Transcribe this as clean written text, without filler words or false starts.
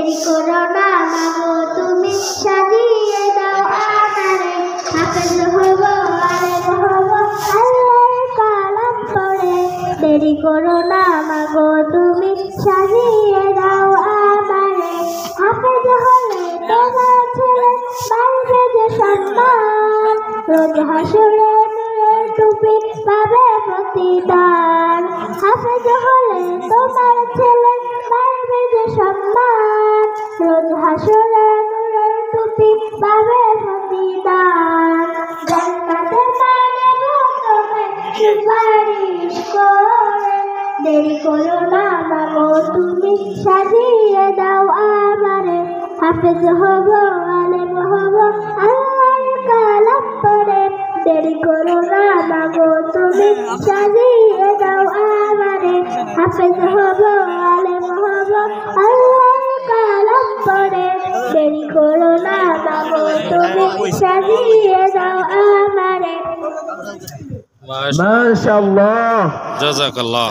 দেরি করো না মাগো তুমি সাজিয়ে দাও আমারে হাফেজ হব আলেম হব আল্লাহর কালাম পড়ে দেরি করো না মাগো তুমি সাজিয়ে দাও আমারে হাফেজ হলে তোমার ছেলে বাড়বে যে সম্মান রোজ হাসরে নূরের টুপি পাবে প্রতিদান হাফেজ হলে তোমার ছেলে বাড়বে যে সম্মান রোজ হাসরে নূরের টুপি পাবে প্রতিদান জান্নাতের মানে তোমায় সুপারিশ করে দেরি করো না মাগো তুমি সাজিয়ে দাও আমারে হাফেজ হব আলেম হব আল্লাহর কালাম পড়ে দেরি করো না মাগো তুমি সাজিয়ে দাও আমারে হাফেজ হব আলেম হব আল্লাহর কালাম পড়ে দেরি করো না মাগো তুমি সাজিয়ে দাও আমারে মাশাআল্লাহ জাযাকাল্লাহ।